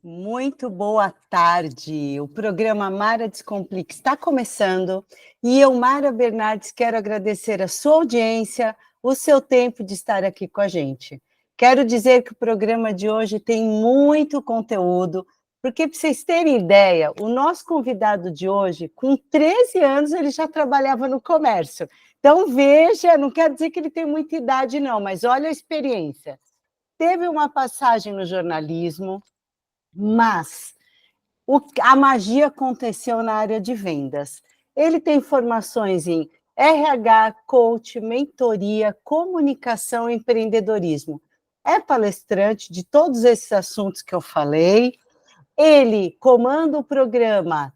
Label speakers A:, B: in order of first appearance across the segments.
A: Muito boa tarde. O programa Mara Descomplica está começando e eu, Mara Bernardes, quero agradecer a sua audiência, o seu tempo de estar aqui com a gente. Quero dizer que o programa de hoje tem muito conteúdo, porque, para vocês terem ideia, o nosso convidado de hoje, com 13 anos, ele já trabalhava no comércio. Então, veja, não quero dizer que ele tem muita idade, não, mas olha a experiência. Teve uma passagem no jornalismo, mas a magia aconteceu na área de vendas. Ele tem formações em RH, coach, mentoria, comunicação e empreendedorismo. É palestrante de todos esses assuntos que eu falei. Ele comanda o programa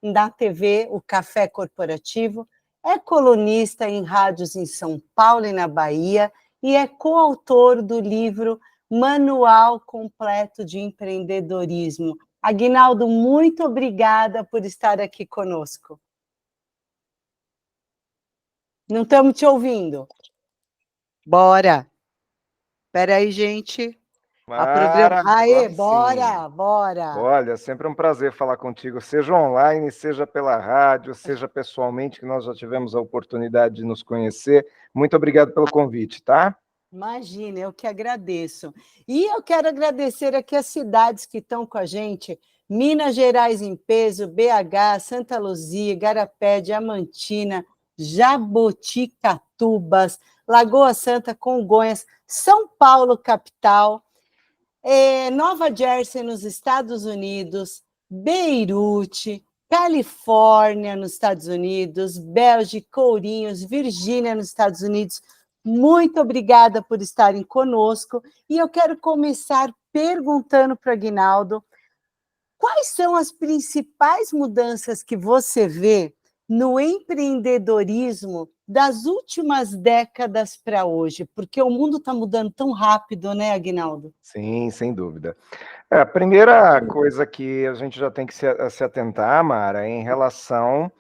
A: na TV, o Café Corporativo, é colunista em rádios em São Paulo e na Bahia e é coautor do livro Manual Completo de Empreendedorismo. Aguinaldo, muito obrigada por estar aqui conosco. Não estamos te ouvindo. Bora. Espera aí, gente. A programa...
B: Mara,
A: Aê,
B: agora sim.
A: bora.
B: Olha, sempre um prazer falar contigo, seja online, seja pela rádio, seja pessoalmente, que nós já tivemos a oportunidade de nos conhecer. Muito obrigado pelo convite, tá?
A: Imagina, eu que agradeço. E eu quero agradecer aqui as cidades que estão com a gente: Minas Gerais em peso, BH, Santa Luzia, Igarapé, Diamantina, Jaboticatubas, Lagoa Santa, Congonhas, São Paulo, capital, Nova Jersey, nos Estados Unidos, Beirute, Califórnia, nos Estados Unidos, Bélgica, Ourinhos, Virgínia, nos Estados Unidos. Muito obrigada por estarem conosco. E eu quero começar perguntando para o Aguinaldo quais são as principais mudanças que você vê no empreendedorismo das últimas décadas para hoje, porque o mundo está mudando tão rápido, né, Aguinaldo?
B: Sim, sem dúvida. A primeira coisa que a gente já tem que se atentar, Mara, é em relação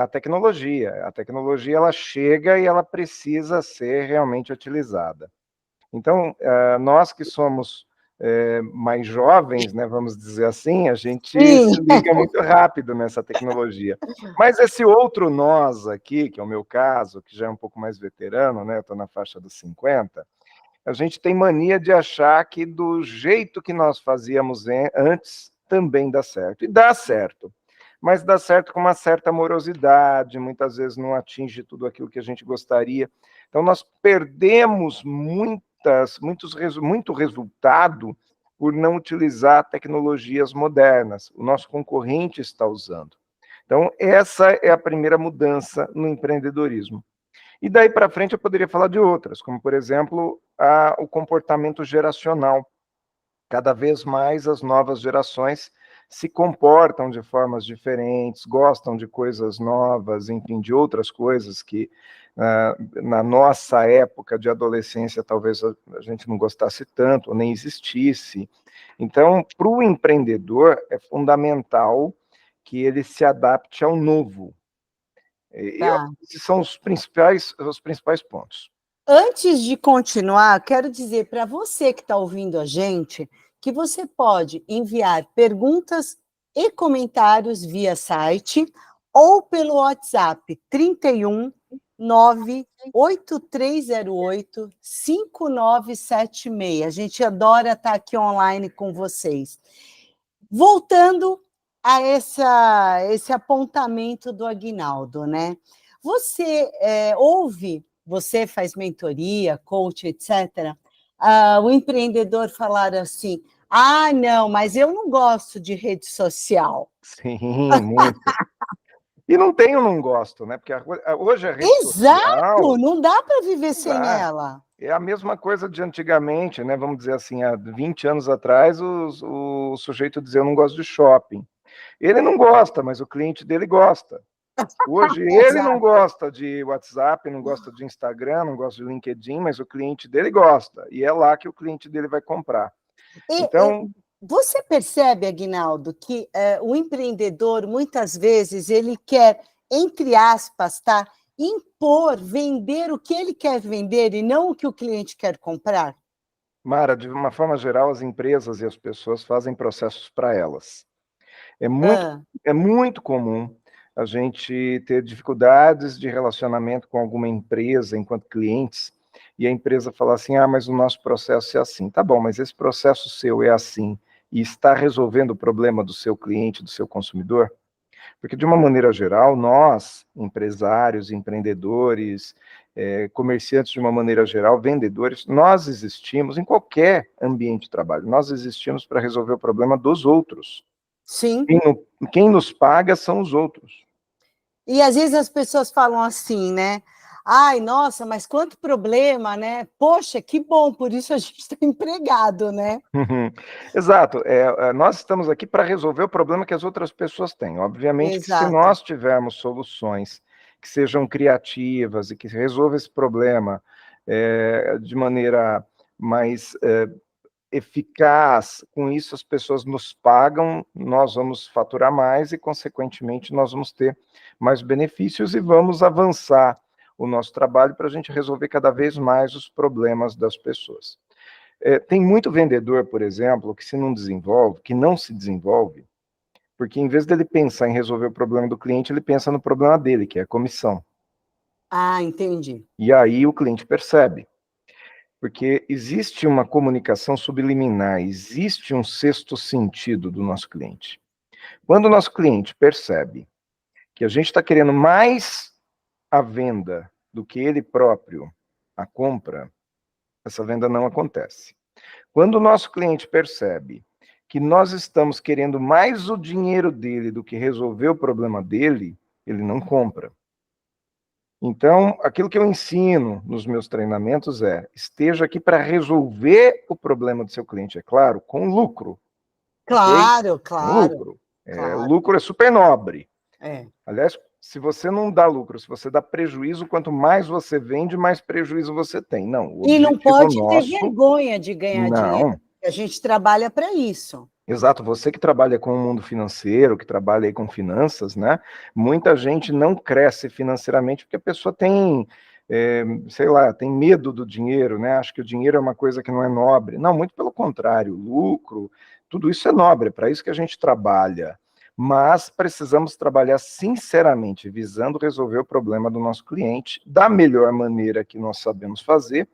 B: à tecnologia. A tecnologia, ela chega e ela precisa ser realmente utilizada. Então, nós que somos mais jovens, né, vamos dizer assim, a gente
A: Sim.
B: se liga muito rápido nessa tecnologia. Mas esse outro nós aqui, que é o meu caso, que já é um pouco mais veterano, né, eu estou na faixa dos 50, a gente tem mania de achar que do jeito que nós fazíamos antes também dá certo. E dá certo, mas dá certo com uma certa morosidade, muitas vezes não atinge tudo aquilo que a gente gostaria. Então, nós perdemos muito resultado por não utilizar tecnologias modernas. O nosso concorrente está usando. Então, essa é a primeira mudança no empreendedorismo. E daí para frente eu poderia falar de outras, como, por exemplo, o comportamento geracional. Cada vez mais as novas gerações se comportam de formas diferentes, gostam de coisas novas, enfim, de outras coisas que na nossa época de adolescência talvez a gente não gostasse tanto, ou nem existisse. Então, para o empreendedor é fundamental que ele se adapte ao novo.
A: Tá.
B: Esses são os principais pontos.
A: Antes de continuar, quero dizer para você que está ouvindo a gente que você pode enviar perguntas e comentários via site ou pelo WhatsApp 31 98308 5976. A gente adora estar aqui online com vocês. Voltando a esse apontamento do Aguinaldo, né? Você você faz mentoria, coach, etc. O empreendedor falar assim: ah, não, mas eu não gosto de rede social.
B: Sim, muito. E não tenho, não gosto, né? Porque hoje a rede
A: Exato,
B: social
A: não dá para viver
B: não
A: sem
B: dá.
A: ela.
B: É a mesma coisa de antigamente, né? Vamos dizer assim, há 20 anos atrás, o sujeito dizia: eu não gosto de shopping. Ele não gosta, mas o cliente dele gosta. Hoje ele não
A: Exato.
B: gosta de WhatsApp, não gosta de Instagram, não gosta de LinkedIn, mas o cliente dele gosta. E é lá que o cliente dele vai comprar.
A: E
B: Então,
A: você percebe, Aguinaldo, que o empreendedor, muitas vezes, ele quer, entre aspas, tá, impor, vender o que ele quer vender e não o que o cliente quer comprar?
B: Mara, de uma forma geral, as empresas e as pessoas fazem processos para elas. É muito,
A: Ah,
B: é muito comum a gente ter dificuldades de relacionamento com alguma empresa enquanto clientes, e a empresa falar assim, mas o nosso processo é assim. Tá bom, mas esse processo seu é assim, e está resolvendo o problema do seu cliente, do seu consumidor? Porque, de uma maneira geral, nós, empresários, empreendedores, comerciantes, de uma maneira geral, vendedores, nós existimos em qualquer ambiente de trabalho, nós existimos para resolver o problema dos outros.
A: sim.
B: Quem nos paga são os outros.
A: E às vezes as pessoas falam assim, né? Ai, nossa, mas quanto problema, né? Poxa, que bom, por isso a gente está empregado, né?
B: Exato. Nós estamos aqui para resolver o problema que as outras pessoas têm. Obviamente que se
A: Exato.
B: nós tivermos soluções que sejam criativas e que resolvam esse problema de maneira mais eficaz, com isso as pessoas nos pagam, nós vamos faturar mais e, consequentemente, nós vamos ter mais benefícios e vamos avançar o nosso trabalho para a gente resolver cada vez mais os problemas das pessoas. Tem muito vendedor, por exemplo, que se não desenvolve, que não se desenvolve, porque em vez dele pensar em resolver o problema do cliente, ele pensa no problema dele, que é a comissão.
A: Ah, entendi.
B: E aí o cliente percebe. Porque existe uma comunicação subliminar, existe um sexto sentido do nosso cliente. Quando o nosso cliente percebe que a gente está querendo mais a venda do que ele próprio a compra, essa venda não acontece. Quando o nosso cliente percebe que nós estamos querendo mais o dinheiro dele do que resolver o problema dele, ele não compra. Então, aquilo que eu ensino nos meus treinamentos esteja aqui para resolver o problema do seu cliente, é claro, com lucro, ok?
A: Claro,
B: Com
A: claro,
B: lucro. O
A: claro.
B: lucro é super nobre.
A: É.
B: Aliás, se você não dá lucro, se você dá prejuízo, quanto mais você vende, mais prejuízo você tem. Não, o
A: E não
B: objetivo
A: pode ter
B: nosso,
A: vergonha de ganhar dinheiro,
B: não.
A: porque a gente trabalha para isso.
B: Exato, você que trabalha com o mundo financeiro, que trabalha aí com finanças, né? Muita gente não cresce financeiramente porque a pessoa tem, sei lá, tem medo do dinheiro, né? Acho que o dinheiro é uma coisa que não é nobre. Não, muito pelo contrário, lucro, tudo isso é nobre, é para isso que a gente trabalha. Mas precisamos trabalhar sinceramente, visando resolver o problema do nosso cliente da melhor maneira que nós sabemos fazer,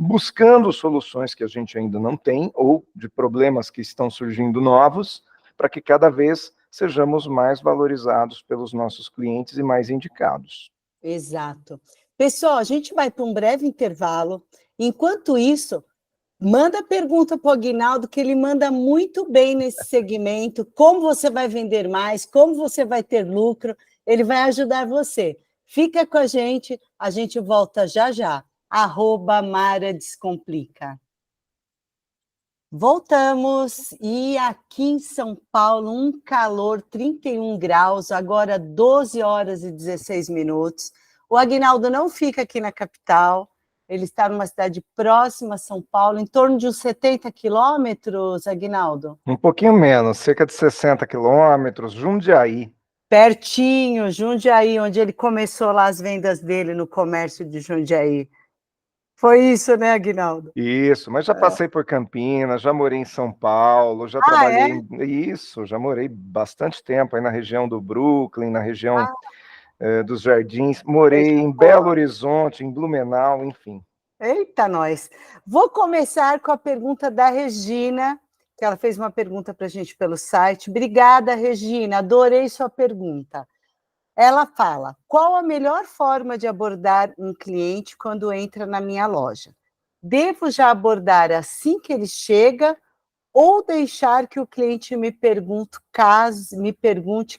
B: buscando soluções que a gente ainda não tem, ou de problemas que estão surgindo novos, para que cada vez sejamos mais valorizados pelos nossos clientes e mais indicados.
A: Exato. Pessoal, a gente vai para um breve intervalo. Enquanto isso, manda pergunta para o Aguinaldo, que ele manda muito bem nesse segmento. Como você vai vender mais, como você vai ter lucro, ele vai ajudar você. Fica com a gente volta já já. @Mara Descomplica. Voltamos, e aqui em São Paulo, um calor, 31 graus, agora 12 horas e 16 minutos. O Aguinaldo não fica aqui na capital, ele está numa cidade próxima a São Paulo, em torno de uns 70 quilômetros, Aguinaldo.
B: Um pouquinho menos, cerca de 60 quilômetros, Jundiaí.
A: Pertinho, Jundiaí, onde ele começou lá as vendas dele no comércio de Jundiaí. Foi isso, né, Aguinaldo?
B: Isso, mas já passei por Campinas, já morei em São Paulo, já
A: Ah, é?
B: trabalhei, isso, já morei bastante tempo aí na região do Brooklyn, na região
A: Ah,
B: dos Jardins,
A: coisa
B: morei em
A: boa.
B: Belo Horizonte, em Blumenau, enfim.
A: Eita, nós! Vou começar com a pergunta da Regina, que ela fez uma pergunta para a gente pelo site. Obrigada, Regina, adorei sua pergunta. Ela fala: qual a melhor forma de abordar um cliente quando entra na minha loja? Devo já abordar assim que ele chega ou deixar que o cliente me pergunte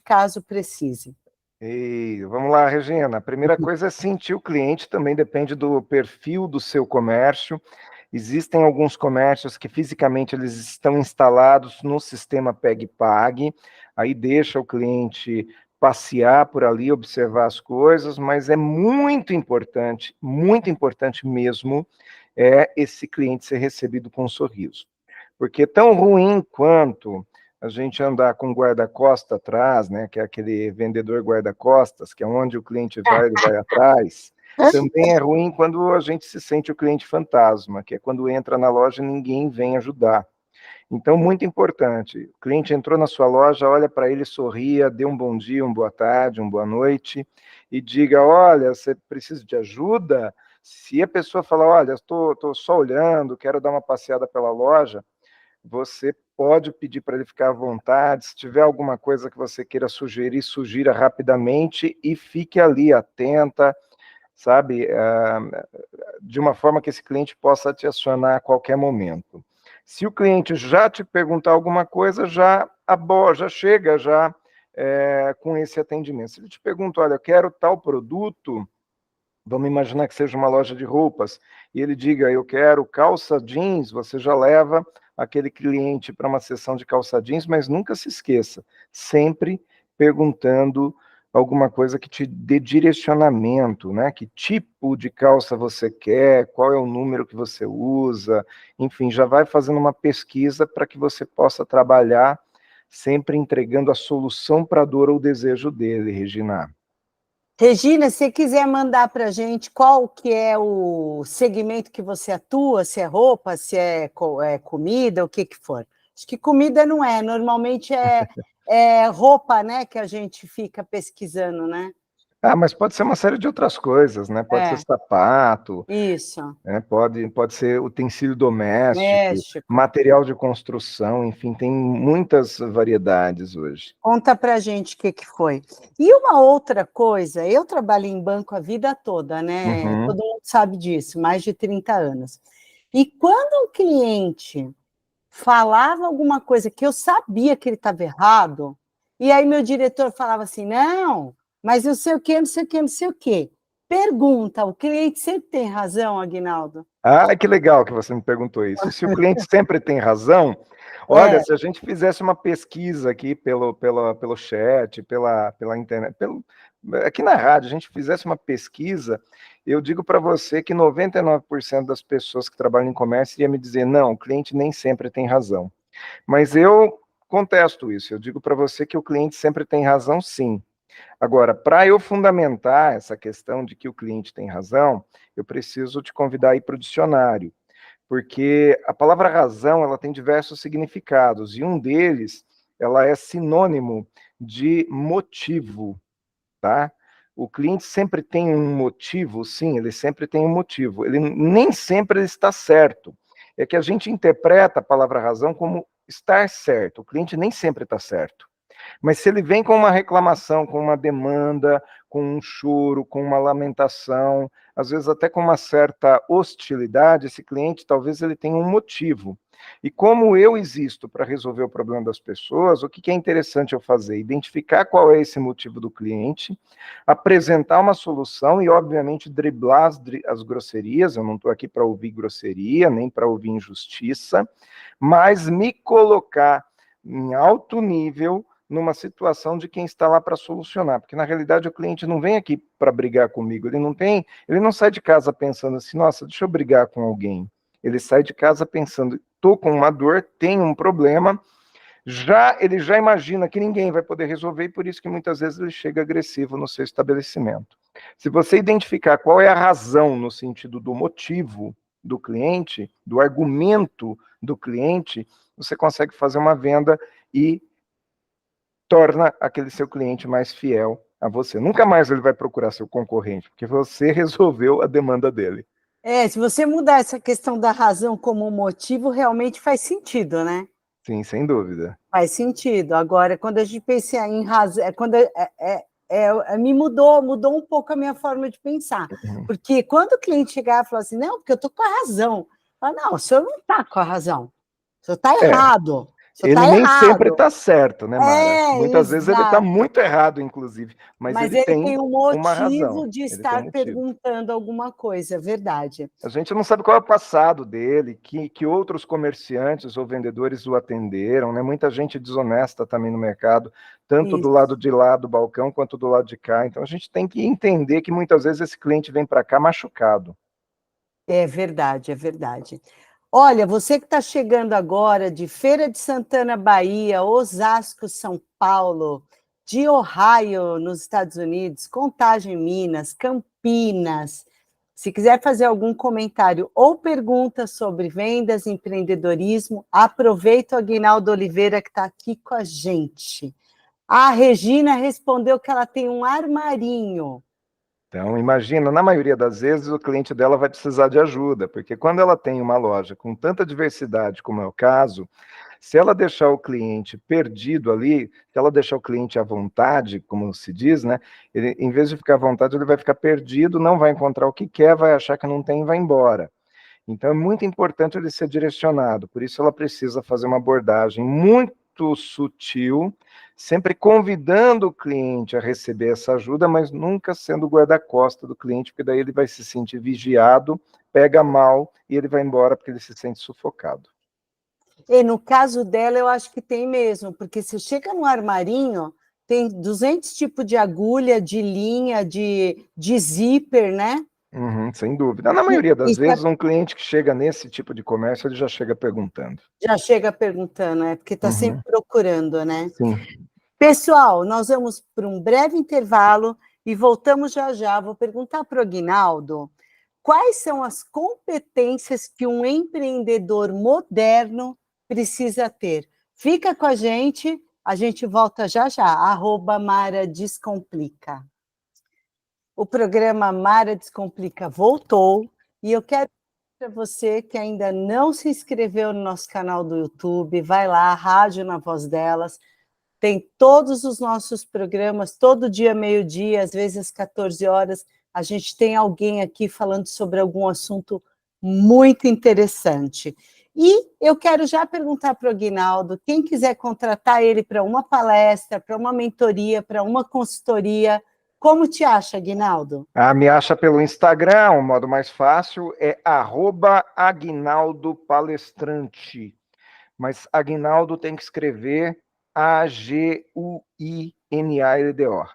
A: caso precise?
B: E vamos lá, Regina. A primeira coisa é sentir o cliente, também depende do perfil do seu comércio. Existem alguns comércios que fisicamente eles estão instalados no sistema Peg-Pag, aí deixa o cliente passear por ali, observar as coisas, mas é muito importante mesmo, esse cliente ser recebido com um sorriso. Porque tão ruim quanto a gente andar com guarda-costas atrás, né, que é aquele vendedor guarda-costas, que é onde o cliente vai, ele vai atrás, Também é ruim quando a gente se sente o cliente fantasma, que é quando entra na loja e ninguém vem ajudar. Então, muito importante, o cliente entrou na sua loja, olha para ele, sorria, dê um bom dia, uma boa tarde, uma boa noite, e diga, olha, você precisa de ajuda? Se a pessoa falar, olha, estou só olhando, quero dar uma passeada pela loja, você pode pedir para ele ficar à vontade, se tiver alguma coisa que você queira sugerir, sugira rapidamente e fique ali, atenta, sabe, de uma forma que esse cliente possa te acionar a qualquer momento. Se o cliente já te perguntar alguma coisa, já chega com esse atendimento. Se ele te pergunta, olha, eu quero tal produto, vamos imaginar que seja uma loja de roupas, e ele diga, eu quero calça jeans, você já leva aquele cliente para uma sessão de calça jeans, mas nunca se esqueça, sempre perguntando alguma coisa que te dê direcionamento, né? Que tipo de calça você quer, qual é o número que você usa, enfim, já vai fazendo uma pesquisa para que você possa trabalhar sempre entregando a solução para a dor ou desejo dele, Regina.
A: Regina, se quiser mandar para a gente qual que é o segmento que você atua, se é roupa, se é, comida, o que for. Acho que comida não é, normalmente é roupa, né, que a gente fica pesquisando, né?
B: Mas pode ser uma série de outras coisas, né? Pode ser sapato,
A: Isso,
B: né? Pode ser utensílio doméstico,
A: México.
B: material de construção, enfim, tem muitas variedades hoje.
A: Conta para a gente o que foi. E uma outra coisa, eu trabalho em banco a vida toda, né?
B: Uhum.
A: Todo mundo sabe disso, mais de 30 anos. E quando um cliente falava alguma coisa que eu sabia que ele estava errado, e aí meu diretor falava assim, não, mas não sei o quê, não sei o quê, não sei o quê. Pergunta, o cliente sempre tem razão, Aguinaldo?
B: Que legal que você me perguntou isso. Se o cliente sempre tem razão, olha,
A: É,
B: se a gente fizesse uma pesquisa aqui pelo chat, pela internet, aqui na rádio, a gente fizesse uma pesquisa, eu digo para você que 99% das pessoas que trabalham em comércio ia me dizer, não, o cliente nem sempre tem razão. Mas eu contesto isso, eu digo para você que o cliente sempre tem razão, sim. Agora, para eu fundamentar essa questão de que o cliente tem razão, eu preciso te convidar a ir para o dicionário, porque a palavra razão ela tem diversos significados, e um deles ela é sinônimo de motivo, tá? O cliente sempre tem um motivo, sim, ele sempre tem um motivo. Ele nem sempre ele está certo. É que a gente interpreta a palavra razão como estar certo. O cliente nem sempre está certo. Mas se ele vem com uma reclamação, com uma demanda, com um choro, com uma lamentação, às vezes até com uma certa hostilidade, esse cliente talvez ele tenha um motivo. E como eu existo para resolver o problema das pessoas, o que é interessante eu fazer? Identificar qual é esse motivo do cliente, apresentar uma solução e, obviamente, driblar as grosserias. Eu não estou aqui para ouvir grosseria, nem para ouvir injustiça, mas me colocar em alto nível numa situação de quem está lá para solucionar, porque na realidade o cliente não vem aqui para brigar comigo, ele não sai de casa pensando assim, nossa, deixa eu brigar com alguém. Ele sai de casa pensando, estou com uma dor, tenho um problema, ele já imagina que ninguém vai poder resolver e por isso que muitas vezes ele chega agressivo no seu estabelecimento. Se você identificar qual é a razão no sentido do motivo do cliente, do argumento do cliente, você consegue fazer uma venda e torna aquele seu cliente mais fiel a você. Nunca mais ele vai procurar seu concorrente, porque você resolveu a demanda dele.
A: se você mudar essa questão da razão como motivo, realmente faz sentido, né?
B: Sim, sem dúvida.
A: Faz sentido. Agora, quando a gente pensa em razão, me mudou um pouco a minha forma de pensar.
B: Uhum.
A: Porque quando o cliente chegar e falar assim, não, porque eu estou com a razão. Fala, não, o senhor não está com a razão. O senhor está errado. O senhor
B: Ele
A: está
B: nem sempre
A: errado.
B: está certo, né, Mara? Muitas vezes ele está
A: Exato.
B: muito errado, inclusive, mas
A: Mas
B: ele
A: ele
B: tem
A: tem um
B: uma razão,
A: motivo de
B: ele tem um
A: estar
B: motivo.
A: perguntando alguma coisa, é verdade.
B: A gente não sabe qual é o passado dele, que outros comerciantes ou vendedores o atenderam, né? Muita gente desonesta também no mercado, tanto do
A: Isso.
B: lado de lá do balcão quanto do lado de cá. Então a gente tem que entender que muitas vezes esse cliente vem para cá machucado.
A: É verdade, é verdade. Olha, você que está chegando agora de Feira de Santana, Bahia, Osasco, São Paulo, de Ohio, nos Estados Unidos, Contagem, Minas, Campinas. Se quiser fazer algum comentário ou pergunta sobre vendas, empreendedorismo, aproveita o Aguinaldo Oliveira que está aqui com a gente. A Regina respondeu que ela tem um armarinho.
B: Então, imagina, na maioria das vezes, o cliente dela vai precisar de ajuda, porque quando ela tem uma loja com tanta diversidade, como é o caso, se ela deixar o cliente perdido ali, se ela deixar o cliente à vontade, como se diz, né? Ele, em vez de ficar à vontade, ele vai ficar perdido, não vai encontrar o que quer, vai achar que não tem e vai embora. Então, é muito importante ele ser direcionado, por isso ela precisa fazer uma abordagem muito sutil, sempre convidando o cliente a receber essa ajuda, mas nunca sendo guarda-costa do cliente, porque daí ele vai se sentir vigiado, pega mal e ele vai embora porque ele se sente sufocado.
A: E no caso dela, eu acho que tem mesmo, porque se chega no armarinho, tem 200 tipos de agulha, de linha, de zíper, né?
B: Uhum, sem dúvida. Na maioria das
A: E
B: vezes, um cliente que chega nesse tipo de comércio, ele já chega perguntando.
A: já chega perguntando, é porque está sempre
B: Uhum,
A: procurando, né?
B: sim.
A: Pessoal, nós vamos para um breve intervalo e voltamos já já. Vou perguntar para o Aguinaldo quais são as competências que um empreendedor moderno precisa ter. Fica com a gente volta já já. @Mara Descomplica. O programa Mara Descomplica voltou e eu quero para você que ainda não se inscreveu no nosso canal do YouTube, vai lá, Rádio na Voz Delas. Tem todos os nossos programas, todo dia, meio-dia, às vezes às 14 horas, a gente tem alguém aqui falando sobre algum assunto muito interessante. E eu quero já perguntar para o Aguinaldo, quem quiser contratar ele para uma palestra, para uma mentoria, para uma consultoria, como te acha, Aguinaldo?
B: Me acha pelo Instagram, o modo mais fácil é @AguinaldoPalestrante. Mas Aguinaldo tem que escrever Aguinaldo.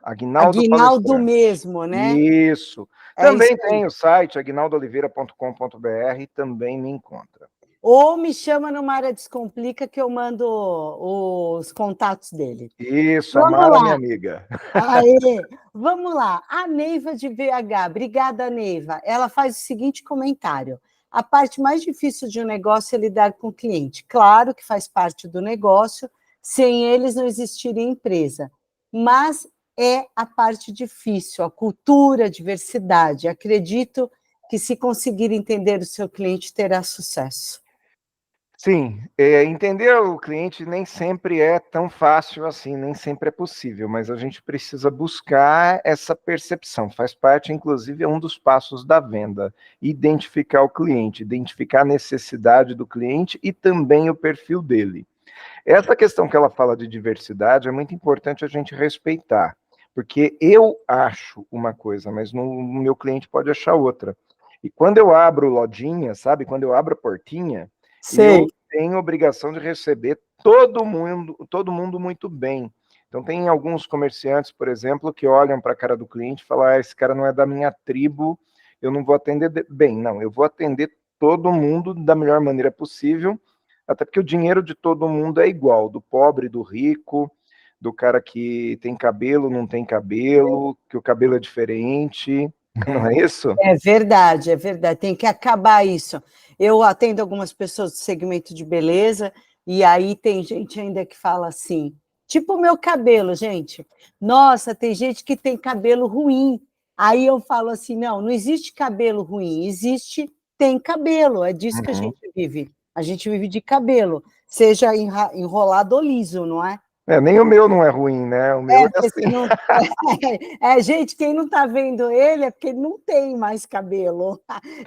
B: Aguinaldo
A: Aguinaldo
B: Palestrante.
A: mesmo, né?
B: Isso.
A: É isso
B: Também
A: aí.
B: tem o site aguinaldooliveira.com.br, também me encontra.
A: Ou me chama no Mara Descomplica que eu mando os contatos dele.
B: Isso, a
A: Vamos
B: Mara, minha
A: lá.
B: amiga.
A: Aê, vamos lá. A Neiva de VH, obrigada, Neiva. Ela faz o seguinte comentário: a parte mais difícil de um negócio é lidar com o cliente. Claro que faz parte do negócio, sem eles não existiria empresa. Mas é a parte difícil, a cultura, a diversidade. Acredito que se conseguir entender o seu cliente, terá sucesso.
B: Sim, entender o cliente nem sempre é tão fácil assim, nem sempre é possível, mas a gente precisa buscar essa percepção. Faz parte, inclusive, é um dos passos da venda. Identificar o cliente, identificar a necessidade do cliente e também o perfil dele. Essa questão que ela fala de diversidade é muito importante a gente respeitar, porque eu acho uma coisa, mas o meu cliente pode achar outra. E quando eu abro lojinha, sabe, quando eu abro a portinha, eu
A: Sei.
B: tenho obrigação de receber todo mundo muito bem. Então tem alguns comerciantes, por exemplo, que olham para a cara do cliente e falam: esse cara não é da minha tribo, eu não vou atender bem. Não, eu vou atender todo mundo da melhor maneira possível, até porque o dinheiro de todo mundo é igual, do pobre, do rico, do cara que tem cabelo, não tem cabelo, que o cabelo é diferente, não é isso?
A: É verdade, é verdade. Tem que acabar isso. Eu atendo algumas pessoas do segmento de beleza, e aí tem gente ainda que fala assim, tipo o meu cabelo, gente. Nossa, tem gente que tem cabelo ruim. Aí eu falo assim: não, não existe cabelo ruim, existe, tem cabelo. É disso que a
B: Uhum.
A: gente vive. A gente vive de cabelo, seja enrolado ou liso, não é?
B: Nem o meu não é ruim, né? O meu
A: É,
B: é
A: porque
B: assim.
A: você não... gente, quem não está vendo ele é porque ele não tem mais cabelo.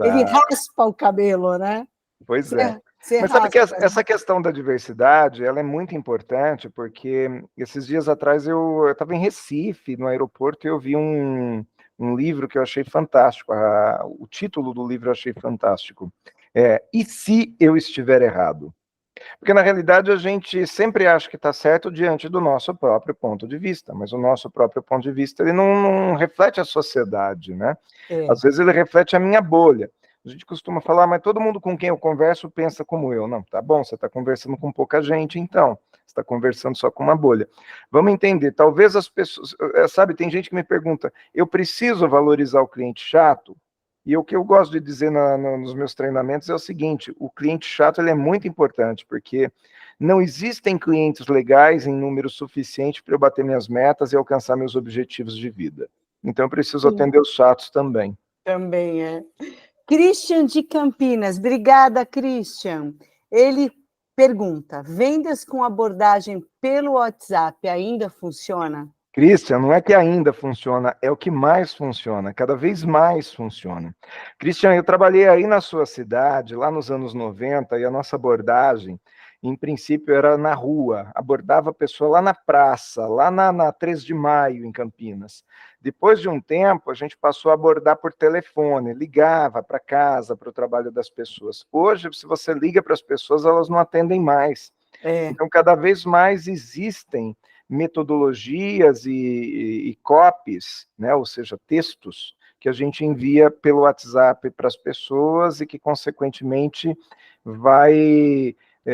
A: Ele
B: Tá,
A: raspa o cabelo, né?
B: pois
A: Você,
B: é.
A: você
B: Mas sabe que
A: raspa.
B: essa questão da diversidade, ela é muito importante, porque esses dias atrás eu estava em Recife, no aeroporto, e eu vi um livro que eu achei fantástico. O título do livro eu achei fantástico. E se eu estiver errado? Porque, na realidade, a gente sempre acha que está certo diante do nosso próprio ponto de vista, mas o nosso próprio ponto de vista ele não reflete a sociedade, né?
A: É.
B: Às vezes ele reflete a minha bolha. A gente costuma falar, mas todo mundo com quem eu converso pensa como eu. Não, tá bom, você está conversando com pouca gente, então. está conversando só com uma bolha. Vamos entender, talvez as pessoas, sabe, tem gente que me pergunta, eu preciso valorizar o cliente chato? E o que eu gosto de dizer nos meus treinamentos é o seguinte, o cliente chato ele é muito importante, porque não existem clientes legais em número suficiente para eu bater minhas metas e alcançar meus objetivos de vida. Então, eu preciso atender os chatos também.
A: Também é. Christian de Campinas, obrigada, Christian. Ele pergunta: vendas com abordagem pelo WhatsApp ainda funciona?
B: Christian, não é que ainda funciona, é o que mais funciona, cada vez mais funciona. Christian, eu trabalhei aí na sua cidade, lá nos anos 90, e a nossa abordagem, em princípio, era na rua, abordava a pessoa lá na praça, lá na 3 de Maio, em Campinas. Depois de um tempo, a gente passou a abordar por telefone, ligava para casa, para o trabalho das pessoas. Hoje, se você liga para as pessoas, elas não atendem mais. Então, cada vez mais existem metodologias e copies, né, ou seja, textos, que a gente envia pelo WhatsApp para as pessoas e que, consequentemente, vai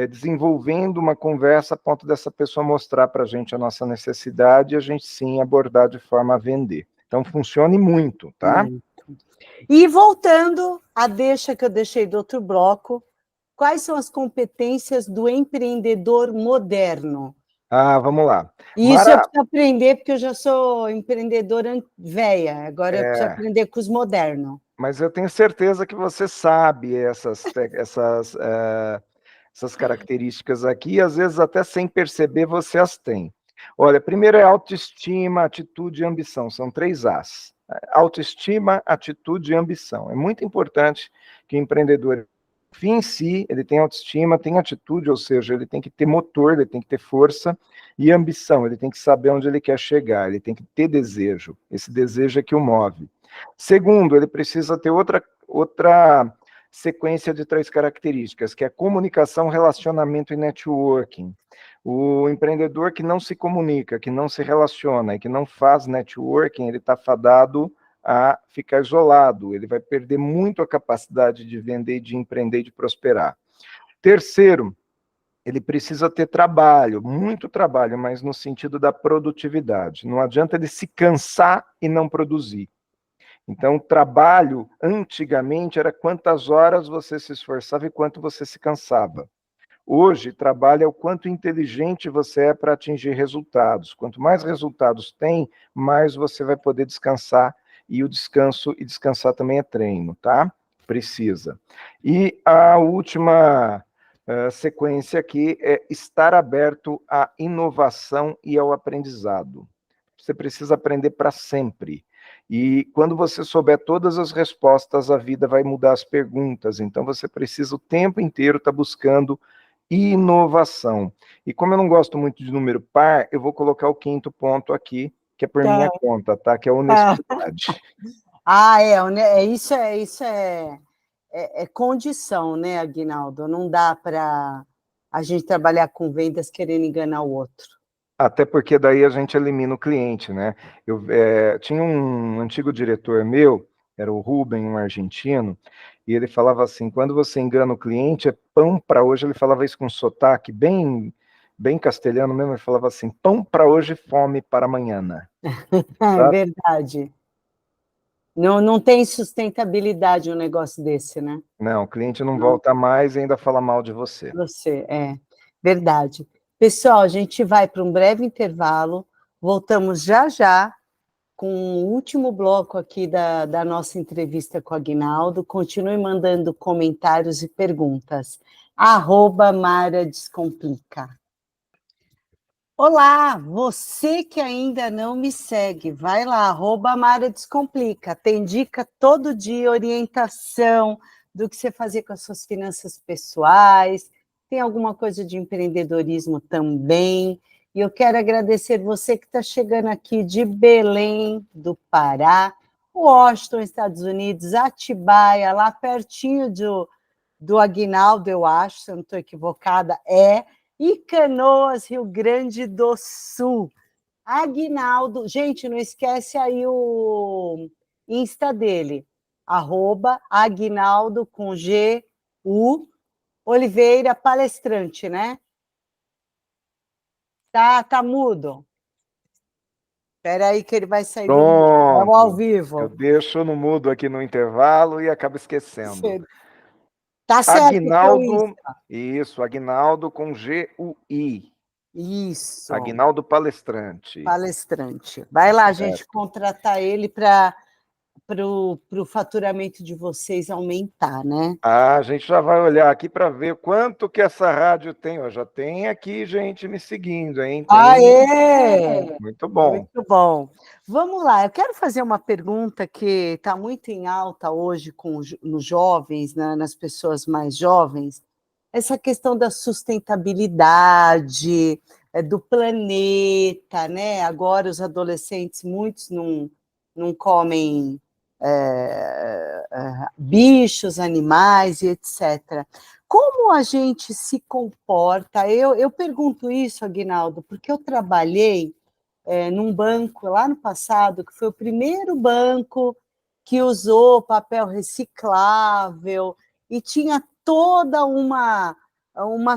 B: desenvolvendo uma conversa a ponto dessa pessoa mostrar para a gente a nossa necessidade e a gente, sim, abordar de forma a vender. Então, funcione muito, tá?
A: Muito. E voltando à deixa que eu deixei do outro bloco, quais são as competências do empreendedor moderno?
B: Ah, vamos lá.
A: E isso eu preciso aprender, porque eu já sou empreendedora velha, agora eu preciso aprender com os modernos.
B: Mas eu tenho certeza que você sabe essas características aqui, e às vezes até sem perceber você as tem. Olha, primeiro é autoestima, atitude e ambição, são 3 As. Autoestima, atitude e ambição. É muito importante que o empreendedor confie em si, ele tem autoestima, tem atitude, ou seja, ele tem que ter motor, ele tem que ter força, e ambição, ele tem que saber onde ele quer chegar, ele tem que ter desejo, esse desejo é que o move. Segundo, ele precisa ter outra sequência de 3 características, que é comunicação, relacionamento e networking. O empreendedor que não se comunica, que não se relaciona e que não faz networking, ele está fadado a ficar isolado, ele vai perder muito a capacidade de vender, de empreender, de prosperar. Terceiro, ele precisa ter trabalho, muito trabalho, mas no sentido da produtividade. Não adianta ele se cansar e não produzir. Então, trabalho, antigamente, era quantas horas você se esforçava e quanto você se cansava. Hoje, trabalho é o quanto inteligente você é para atingir resultados. Quanto mais resultados tem, mais você vai poder descansar. E o descanso, e descansar também é treino, tá? Precisa. E a última sequência aqui é estar aberto à inovação e ao aprendizado. Você precisa aprender para sempre. E quando você souber todas as respostas, a vida vai mudar as perguntas. Então, você precisa o tempo inteiro estar buscando inovação. E como eu não gosto muito de número par, eu vou colocar o 5º ponto aqui, que é por minha conta, tá? Que é a honestidade.
A: É condição, né, Aguinaldo? Não dá para a gente trabalhar com vendas querendo enganar o outro.
B: Até porque daí a gente elimina o cliente, né? Eu tinha um antigo diretor meu, era o Rubem, um argentino, e ele falava assim, quando você engana o cliente, é pão para hoje, ele falava isso com sotaque bem castelhano mesmo, ele falava assim, pão para hoje, fome para amanhã.
A: É verdade. Não tem sustentabilidade um negócio desse, né?
B: Não, o cliente não volta mais e ainda fala mal de você.
A: Verdade. Pessoal, a gente vai para um breve intervalo, voltamos já já com o último bloco aqui da nossa entrevista com o Aguinaldo. Continue mandando comentários e perguntas. @Mara Descomplica. Olá, você que ainda não me segue, vai lá, @Mara Descomplica. Tem dica todo dia, orientação do que você fazer com as suas finanças pessoais, tem alguma coisa de empreendedorismo também. E eu quero agradecer você que está chegando aqui de Belém, do Pará, Washington, Estados Unidos, Atibaia, lá pertinho do Aguinaldo, eu acho, se eu não estou equivocada, e Canoas, Rio Grande do Sul. Aguinaldo, gente, não esquece aí o Insta dele, @Aguinaldo com G, U, Oliveira Palestrante, né? Tá mudo. Espera aí que ele vai sair do mudo. Vamos ao
B: Pronto. Eu
A: vivo.
B: deixo no mudo aqui no intervalo e acabo esquecendo.
A: Tá certo, seu
B: Aguinaldo,
A: Isca.
B: isso, Aguinaldo com G-U-I.
A: Isso,
B: Aguinaldo Palestrante.
A: palestrante. Vai lá, gente,
B: Certo.
A: contratar ele para o faturamento de vocês aumentar, né?
B: A gente já vai olhar aqui para ver quanto que essa rádio tem. Ó, já tem aqui gente me seguindo, hein? Tem.
A: Aê!
B: Muito bom.
A: Muito bom. Vamos lá, eu quero fazer uma pergunta que está muito em alta hoje nos jovens, né, nas pessoas mais jovens, essa questão da sustentabilidade, do planeta, né? Agora os adolescentes, muitos não comem bichos, animais e etc. Como a gente se comporta? Eu pergunto isso, Aguinaldo, porque eu trabalhei num banco lá no passado, que foi o primeiro banco que usou papel reciclável e tinha toda uma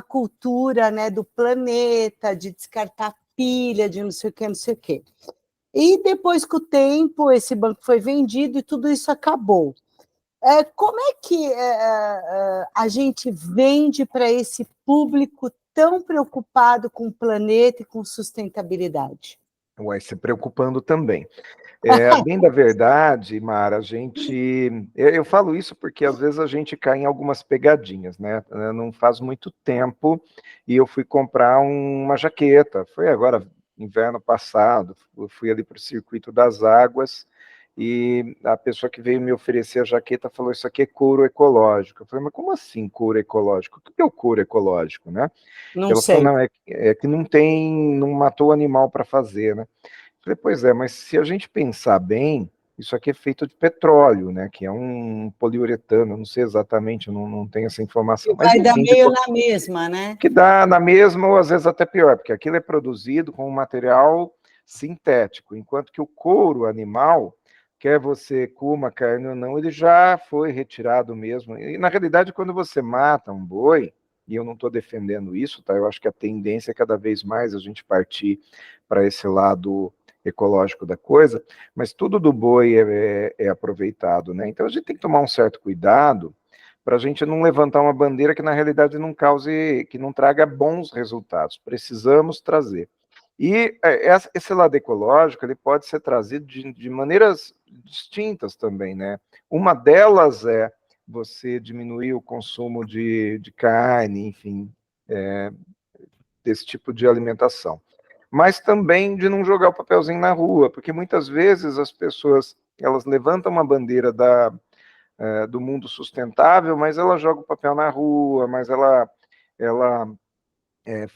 A: cultura, né, do planeta, de descartar pilha, de não sei o que, não sei o que. E depois, com o tempo, esse banco foi vendido e tudo isso acabou. Como é que a gente vende para esse público tão preocupado com o planeta e com sustentabilidade?
B: Vai se preocupando também. Bem da verdade, Mara, a gente. Eu falo isso porque às vezes a gente cai em algumas pegadinhas, né? Não faz muito tempo e eu fui comprar uma jaqueta. Foi agora, inverno passado. Eu fui ali para o Circuito das Águas e a pessoa que veio me oferecer a jaqueta falou: Isso aqui é couro ecológico. Eu falei: Mas como assim couro ecológico? O que é o couro ecológico, né?
A: Não
B: Ela falou:
A: sei.
B: Não, é que não tem, não matou o animal para fazer, né? Falei, pois é, mas se a gente pensar bem, isso aqui é feito de petróleo, né? Que é um poliuretano, eu não sei exatamente, eu não tenho essa
A: E
B: informação. Mas
A: vai dar
B: enfim,
A: meio na mesma, né?
B: que dá na mesma ou às vezes até pior, porque aquilo é produzido com um material sintético, enquanto que o couro animal, quer você coma carne ou não, ele já foi retirado mesmo. E na realidade, quando você mata um boi, e eu não estou defendendo isso, tá? Eu acho que a tendência é cada vez mais a gente partir para esse lado ecológico da coisa, mas tudo do boi é aproveitado, né? Então a gente tem que tomar um certo cuidado para a gente não levantar uma bandeira que na realidade não cause, que não traga bons resultados. Precisamos trazer. E esse lado ecológico ele pode ser trazido de maneiras distintas também, né? Uma delas é você diminuir o consumo de carne, enfim, desse tipo de alimentação. Mas também de não jogar o papelzinho na rua, porque muitas vezes as pessoas elas levantam uma bandeira do mundo sustentável, mas ela joga o papel na rua, mas ela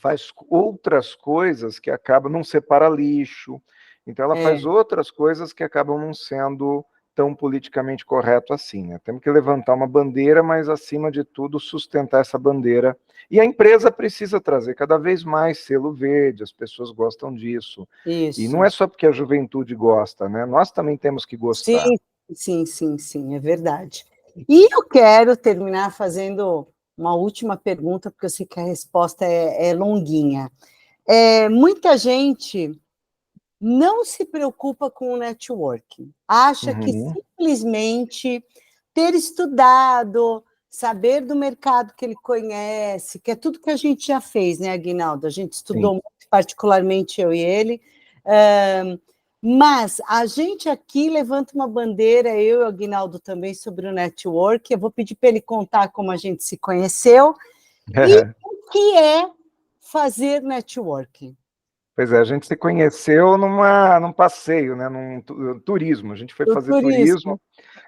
B: faz outras coisas que acabam, não separa lixo, então ela faz
A: É,
B: outras coisas que acabam não sendo tão politicamente correto assim, né? Temos que levantar uma bandeira, mas acima de tudo sustentar essa bandeira. E a empresa precisa trazer cada vez mais selo verde, as pessoas gostam disso. E não
A: isso.
B: é só porque a juventude gosta, né? Nós também temos que gostar.
A: Sim, sim, é verdade. E eu quero terminar fazendo uma última pergunta, porque eu sei que a resposta é longuinha. Muita gente não se preocupa com o networking, acha que
B: Uhum,
A: simplesmente ter estudado, saber do mercado que ele conhece, que é tudo que a gente já fez, né, Aguinaldo? A gente estudou
B: sim.
A: muito, particularmente eu e ele, ãh, mas a gente aqui levanta uma bandeira, eu e o Aguinaldo também, sobre o network. Eu vou pedir para ele contar como a gente se conheceu e o que é fazer networking.
B: Pois é, a gente se conheceu num passeio, né, num turismo. A gente foi
A: Do
B: fazer
A: turismo.
B: turismo,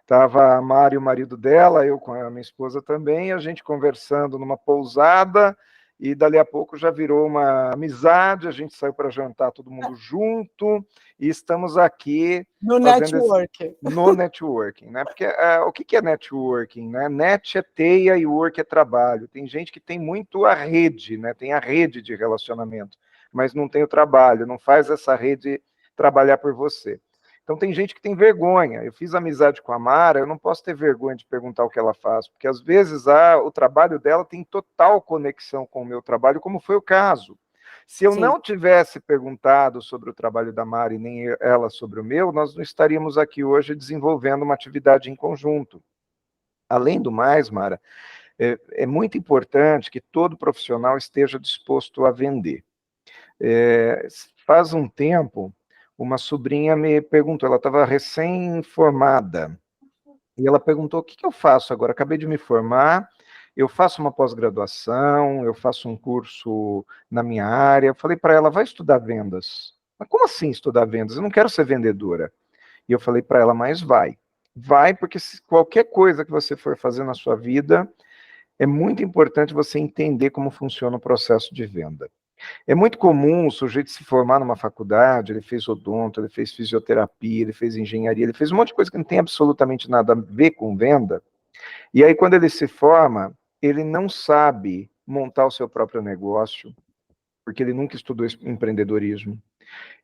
B: estava a Mari, o marido dela, eu com a minha esposa também, a gente conversando numa pousada, e dali a pouco já virou uma amizade, a gente saiu para jantar todo mundo junto, e estamos aqui
A: No
B: fazendo esse,
A: network.
B: no networking, né? Porque o que é networking, né? Net é teia e work é trabalho. Tem gente que tem muito a rede, né? Tem a rede de relacionamento, mas não tem o trabalho, não faz essa rede trabalhar por você. Então tem gente que tem vergonha. Eu fiz amizade com a Mara, eu não posso ter vergonha de perguntar o que ela faz, porque às vezes o trabalho dela tem total conexão com o meu trabalho, como foi o caso. Se eu
A: Sim.
B: não tivesse perguntado sobre o trabalho da Mari, nem ela sobre o meu, nós não estaríamos aqui hoje desenvolvendo uma atividade em conjunto. Além do mais, Mara, é muito importante que todo profissional esteja disposto a vender. Faz um tempo, uma sobrinha me perguntou, ela estava recém-formada, e ela perguntou, o que eu faço agora? Acabei de me formar, eu faço uma pós-graduação, eu faço um curso na minha área. Eu falei para ela, vai estudar vendas. Mas como assim estudar vendas? Eu não quero ser vendedora. E eu falei para ela, mas vai. Vai, porque qualquer coisa que você for fazer na sua vida, é muito importante você entender como funciona o processo de venda. É muito comum o sujeito se formar numa faculdade, ele fez odonto, ele fez fisioterapia, ele fez engenharia, ele fez um monte de coisa que não tem absolutamente nada a ver com venda, e aí quando ele se forma, ele não sabe montar o seu próprio negócio, porque ele nunca estudou empreendedorismo,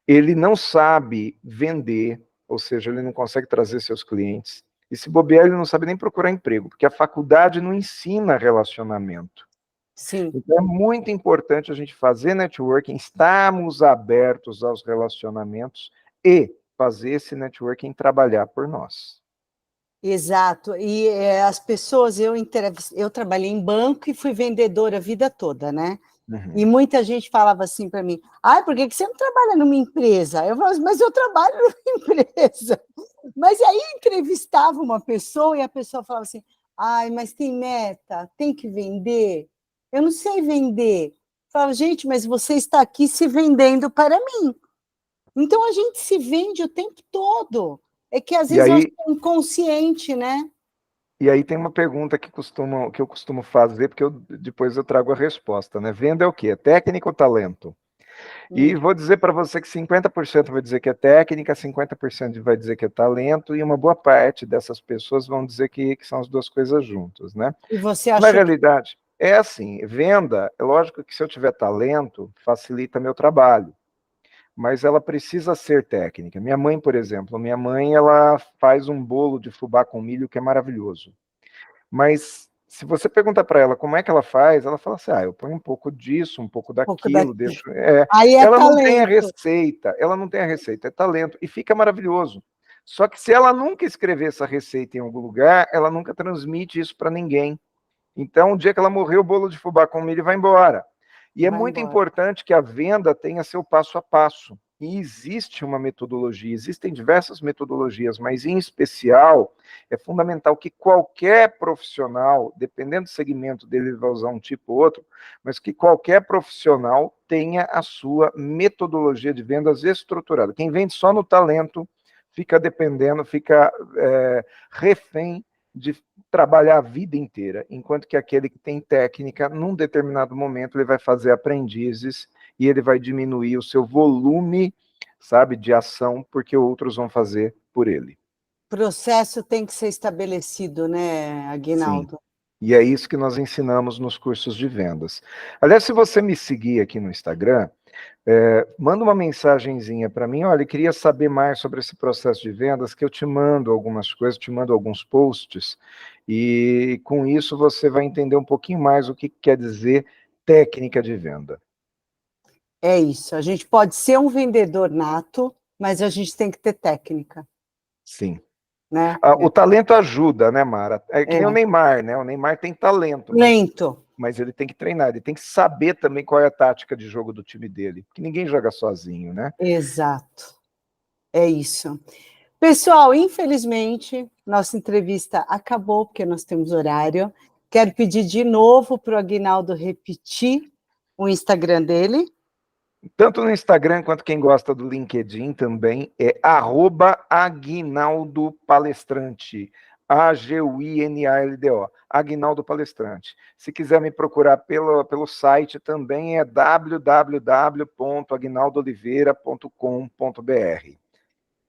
B: ele não sabe vender, ou seja, ele não consegue trazer seus clientes, e se bobear, ele não sabe nem procurar emprego, porque a faculdade não ensina relacionamento.
A: Sim.
B: Então é muito importante a gente fazer networking, estarmos abertos aos relacionamentos e fazer esse networking trabalhar por nós.
A: Exato. E as pessoas, eu trabalhei em banco e fui vendedora a vida toda, né? E
B: Uhum.
A: muita gente falava assim para mim, por que você não trabalha numa empresa? Eu falava, mas eu trabalho numa empresa. Mas aí entrevistava uma pessoa e a pessoa falava assim, mas tem meta, tem que vender. Eu não sei vender. Eu falava, gente, mas você está aqui se vendendo para mim. Então a gente se vende o tempo todo. É que às
B: E
A: vezes eu acho
B: aí,
A: que é inconsciente, né?
B: e aí tem uma pergunta que eu costumo fazer, porque depois eu trago a resposta, né? Venda é o quê? É técnica ou talento? E vou dizer para você que 50% vai dizer que é técnica, 50% vai dizer que é talento, e uma boa parte dessas pessoas vão dizer que são as duas coisas juntas, né?
A: E você
B: Na
A: achou que
B: realidade, é assim, venda, é lógico que se eu tiver talento, facilita meu trabalho, mas ela precisa ser técnica. Minha mãe, por exemplo, ela faz um bolo de fubá com milho que é maravilhoso. Mas se você pergunta para ela como é que ela fala assim, eu ponho um pouco disso, um pouco
A: um pouco
B: daquilo,
A: daqui.
B: deixo...
A: Aí é
B: Ela não tem a
A: talento.
B: receita, é talento, e fica maravilhoso. Só que se ela nunca escrever essa receita em algum lugar, ela nunca transmite isso para ninguém. Então, o dia que ela morrer, o bolo de fubá com milho vai embora. E é
A: Vai
B: muito
A: embora.
B: importante que a venda tenha seu passo a passo. E existe uma metodologia, existem diversas metodologias, mas em especial é fundamental que qualquer profissional, dependendo do segmento dele, ele vai usar um tipo ou outro, mas que qualquer profissional tenha a sua metodologia de vendas estruturada. Quem vende só no talento fica dependendo, fica refém de trabalhar a vida inteira, enquanto que aquele que tem técnica, num determinado momento, ele vai fazer aprendizes e ele vai diminuir o seu volume, sabe, de ação, porque outros vão fazer por ele.
A: O processo tem que ser estabelecido, né,
B: Sim.
A: Aguinaldo?
B: E é isso que nós ensinamos nos cursos de vendas. Aliás, se você me seguir aqui no Instagram, manda uma mensagenzinha para mim, olha, queria saber mais sobre esse processo de vendas, que eu te mando algumas coisas, te mando alguns posts, e com isso você vai entender um pouquinho mais o que quer dizer técnica de venda.
A: É isso. A gente pode ser um vendedor nato, mas a gente tem que ter técnica,
B: Sim.
A: né?
B: O talento ajuda, né, Mara? É que nem o
A: É.
B: Neymar, né? O Neymar tem talento,
A: Lento.
B: mas ele tem que treinar, ele tem que saber também qual é a tática de jogo do time dele, porque ninguém joga sozinho, né?
A: Exato. É isso. Pessoal, infelizmente, nossa entrevista acabou, porque nós temos horário. Quero pedir de novo para o Aguinaldo repetir o Instagram dele.
B: Tanto no Instagram quanto quem gosta do LinkedIn também é @Aguinaldo Palestrante. Aguinaldo, Aguinaldo Palestrante. Se quiser me procurar pelo site também é www.aguinaldooliveira.com.br.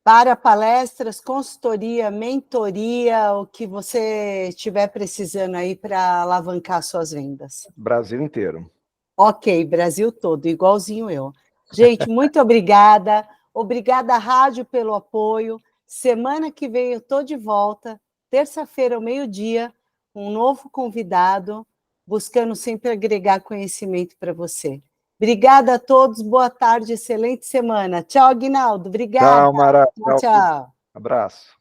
A: Para palestras, consultoria, mentoria, o que você estiver precisando aí para alavancar suas vendas.
B: Brasil inteiro.
A: Ok, Brasil todo, igualzinho eu. Gente, muito obrigada. Obrigada, Rádio, pelo apoio. Semana que vem eu estou de volta, terça-feira, ao meio-dia, um novo convidado, buscando sempre agregar conhecimento para você. Obrigada a todos, boa tarde, excelente semana. Tchau, Aguinaldo, obrigada.
B: Tchau, Mara.
A: Tchau, tchau.
B: Abraço.